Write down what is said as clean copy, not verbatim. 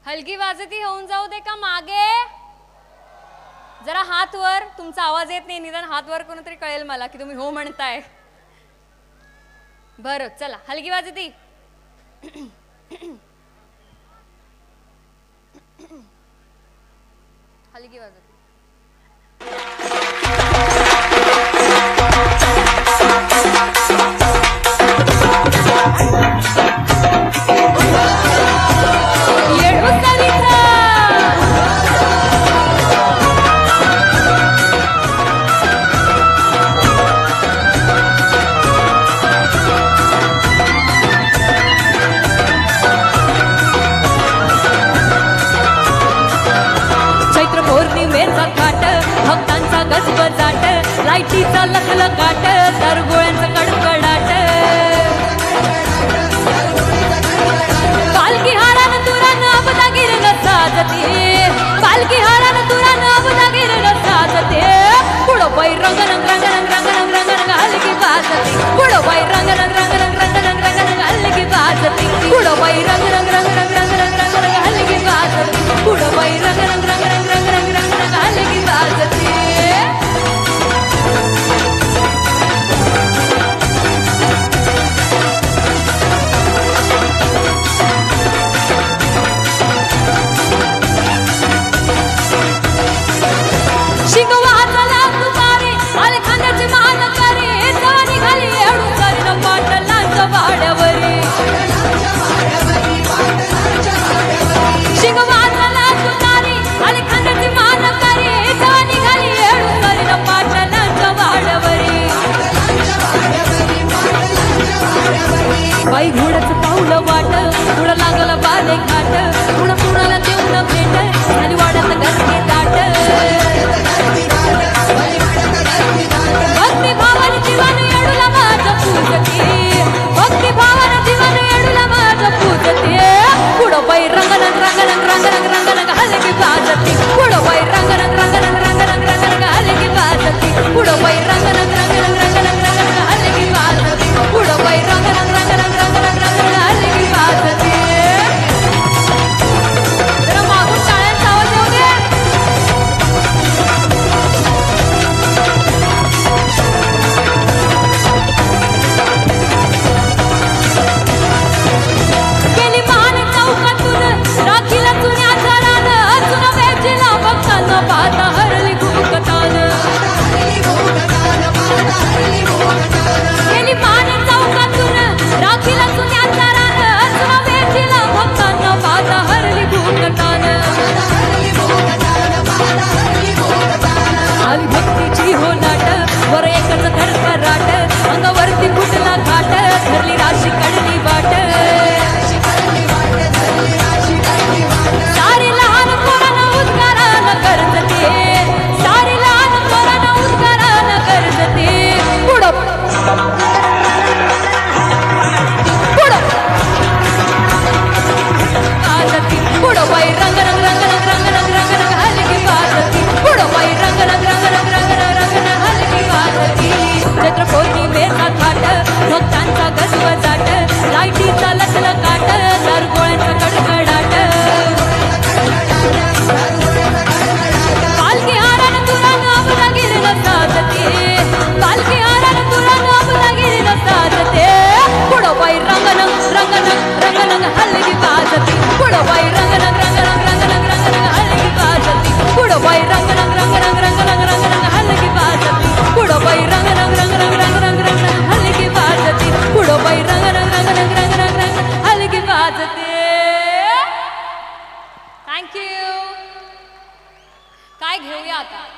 हलकी वाजती होऊन जाऊ दे का मागे? जरा हात वर. तुमचा आवाज येत नाही, निदान हात वर करून तरी कळेल मला की तुम्ही हो म्हणताय. बरं चला, हलकी वाजती. हलकी वाजती. भक्तांचा गजबजाट, लाईटीचा लखलखाट, दरगोळ्यांचा कडकडाट. पालखी हारानं तुरानं अबदागीरनं साजते, पालखी हारानं तुरानं अबदागीरनं साजते. पुढं बाई रंगरंग रंगरंग रंगरंग रंगरंग हलकी वाजते, पुढं बाई रंगरंग रंगरंग रंगरंग रंगरंग हलकी वाजते, पुढं बाई रंगरंग रंगरंग रंगरंग रंगरंग हलकी वाजते, पुढं बाई रंगरंग रंगरंग रंगरंग रंगरंग हलकी वाजते. बाई घोड्याचं पावलं वाट, पुढं लागला बाले घाट, पुढं पुणाला देऊन भेट आणि वाड्यात गर्दी दाट. भक्ती भावाने जीवन येडूला माझं पूजते, भक्ती भावाने जीवन येडूला माझं पूजते. पुढं बाई रंगरंग रंगरंग रंगरंग रंगरंग हलकी वाजते, पुढं बाई रंगरंग रंगरंग रंगरंग रंगरंग हलकी वाजते, पुढं बाई रंगरंग रंगरंग रंगरंग रंगरंग हलकी वाजते, पुढं बाई रंगरंग रंगरंग रंगरंग रंगरंग हलकी वाजते. जरा मागून टाळ्यांचा आवाज येऊ दे. गेली महान चौकातून राखीला जुन्या घरानं, जुना वेचीला भक्तांना पाहता हरली भूकतान. गेली महान चौकातून राखीला जुन्या घरानं, जुना वेचीला भक्तांना पाहता हरली भूकतान. आली भक्तीची हो लाट, वर एकच धडधडाट, अंगावरती फुटला घाट, धरली राशी कडली वाट. सारी लहान पोरांना उद्गारानं गरजते, सारी लहान पोरांना उद्गारानं गरजते. पुढं पुढं वाजती, पुढं बाई रंगरंग रंगरंग रंगरंग रंगरंग हलकी वाजती, पुढं बाई रंगरंग रंगरंग रंगरंग रंगरंग हलकी वाजती. चैत्र पौर्णिमेचा थाट, भक्तांचा गजबजाट, लाईटीचा लखलखाट, दरगोळ्यांचा कडकडाट. पालखी हारानं तुरानं अबदागीरनं साजते, पालखी हारानं तुरानं अबदागीरनं साजते. पुढं बाई रंगरंग रंगरंग रंगरंग हलकी वाजती, पुढं बाई रंगरंग रंगरंग रंगरंग रंगरंग हलकी वाजती, पुढं बाई रंगरंग रंगरंग रंगरंग रंगरंग हलकी वाजती, पुढं बाई रंगरंग रंगरंग रंगरंग रंगरंग हलकी वाजती, पुढं बाई रंगरंग रंगरंग रंगरंग रंगरंग हलकी वाजते. थँक्यू. काय घेऊया आता?